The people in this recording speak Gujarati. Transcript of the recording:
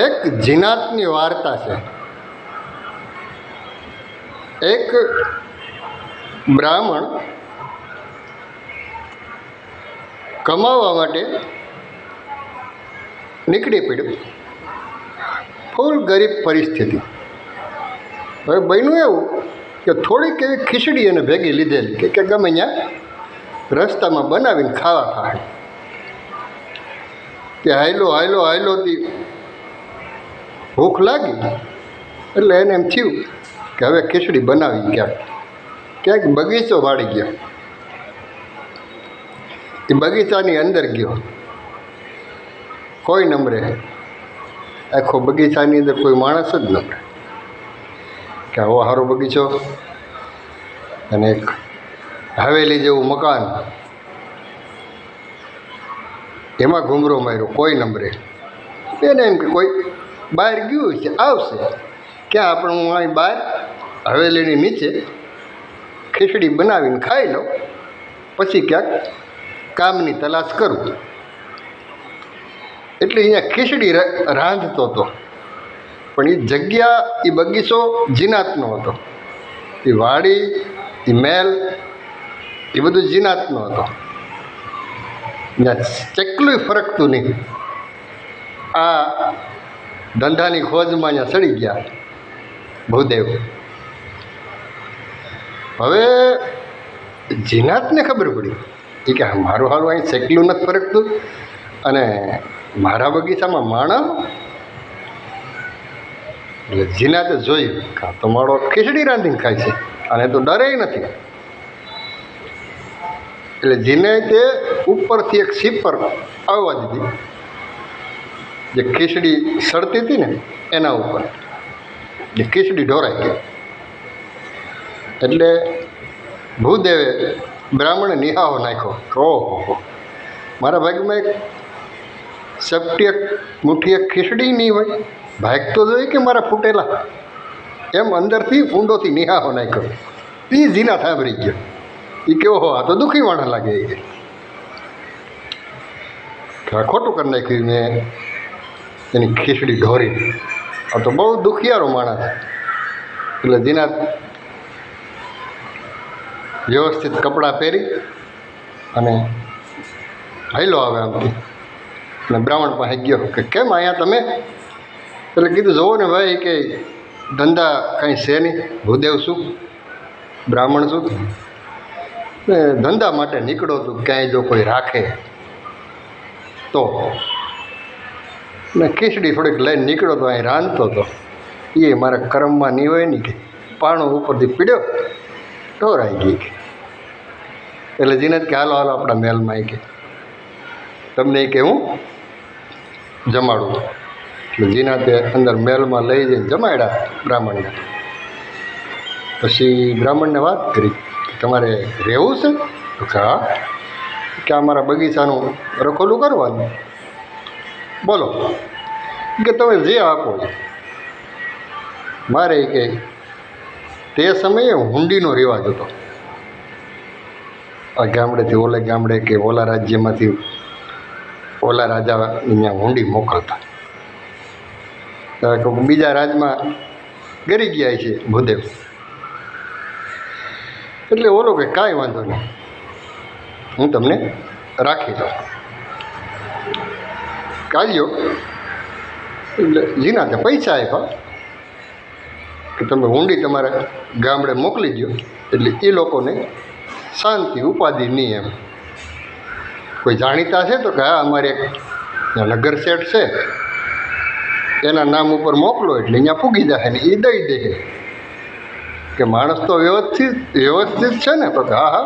એક જીનાતની વાર્તા છે. એક બ્રાહ્મણ કમાવા માટે નીકળી પડ્યો. ફૂલ ગરીબ પરિસ્થિતિ. હવે બન્યું એવું કે થોડીક એવી ખીચડી એને ભેગી લીધેલી કે ગમે ત્યાં રસ્તામાં બનાવીને ખાવા ખાય. કે હાયલો હાયલો હાયલોથી ભૂખ લાગી એટલે એને એમ થયું કે હવે ખીચડી બનાવી ક્યાંક બગીચો વાળી ગયો. એ બગીચાની અંદર ગયો. કોઈ નમરે, આખો બગીચાની અંદર કોઈ માણસ જ નમરે. કે આવો સારો બગીચો અને એક હવેલી જેવું મકાન, એમાં ઘૂમરો માર્યો, કોઈ નંબરે. એને એમ કે કોઈ બહાર ગયું છે, આવશે. ક્યાં આપણે હું અહીં બહાર હવેલીની નીચે ખીચડી બનાવીને ખાઈ લઉં, પછી ક્યાંક કામની તલાશ કરું. એટલે અહીંયા ખીચડી રાંધતો હતો. પણ એ જગ્યા, એ બગીચો જીનાતનો હતો. એ વાડી, એ મહેલ, એ બધું જીનાતનો હતો. ત્યાં ચકલું ફરકતું નહીં. આ ધંધાની ખોજમાં અહીંયા ચડી ગયા ભૂદેવ. હવે જીનાતને ખબર પડી એ કે મારું હારું અહીં ચકલું નથી ફરકતું અને મારા બગીચામાં માણસ. એટલે જીનાતે જોયું કે તો મારો ખીચડી રાંધીને ખાય છે અને તો ડરે નથી. એટલે જીનાતે ઉપરથી એક સીપર આવવા દીધી, જે ખીચડી સડતી હતી ને એના ઉપર, જે ખીચડી ઢોરાઈ ગઈ. એટલે ભૂદેવે બ્રાહ્મણે નિહાળો નાખ્યો. ઓહો, મારા ભાગમાં એક ચપટી એક મુઠ્ઠી એક ખીચડી નહીં હોય, ભાગ તો જોઈએ કે મારા ફૂટેલા. એમ અંદરથી ઊંડોથી નિહાળો નાખ્યો. એ જીના થાંભરી ગયો. એ કેવો હો, આ તો દુઃખી માણસ લાગે. એ ખોટું કરી નાખ્યું મેં એની ખીચડી ઢોરી. આ તો બહુ દુખિયારો માણસ. એટલે જીના વ્યવસ્થિત કપડાં પહેરી અને હાઈલો આવે આમથી અને બ્રાહ્મણ પાસે ગયો કે કેમ અહીંયા તમે? એટલે કીધું જુઓ ને ભાઈ કે ધંધા કંઈ છે નહીં. ભૂદેવ શું, બ્રાહ્મણ શું, ધંધા માટે નીકળો તું, ક્યાંય જો કોઈ રાખે તો. ને ખીચડી થોડીક લઈને નીકળ્યો તો અહીં રાંધતો હતો. એ મારા કર્મમાં નહીં હોય ને કે પાણો ઉપરથી પીડ્યો, ઢોરાઈ ગઈ. એટલે જીનત કે હાલો હાલો આપણા મહેલમાં એ કે તમને કે હું જમાડું. એટલે જીનાતે અંદર મહેલમાં લઈ જઈને જમાડ્યા બ્રાહ્મણને. પછી બ્રાહ્મણને વાત કરી કે તમારે રહેવું છે? તો કે હા. કે અમારા બગીચાનું રખોલું કરવાનું. બોલો કે તમે જે આપો. મારે કે તે સમયે હુંડીનો રિવાજ હતો. આ ગામડેથી ઓલે ગામડે કે ઓલા રાજ્યમાંથી ઓલા રાજા ત્યાં હુંડી મોકલતા. બીજા રાજમાં ગરી ગયા છે ભૂદેવ. એટલે ઓલો કે કાંઈ વાંધો નહીં, હું તમને રાખી દઉં, કાઢ્યો. એટલે જીનાતે પૈસા આપ્યા કે તમે હુંડી તમારા ગામડે મોકલી દો. એટલે એ લોકોને શાંતિ, ઉપાધિ નહીં. એમ કોઈ જાણીતા છે તો કે હા અમારે એક નગર શેઠ છે, એના નામ ઉપર મોકલો એટલે અહીંયા પૂગી જાય ને એ દઈ દે. કે માણસ તો વ્યવસ્થિત છે ને? તો કે હા હા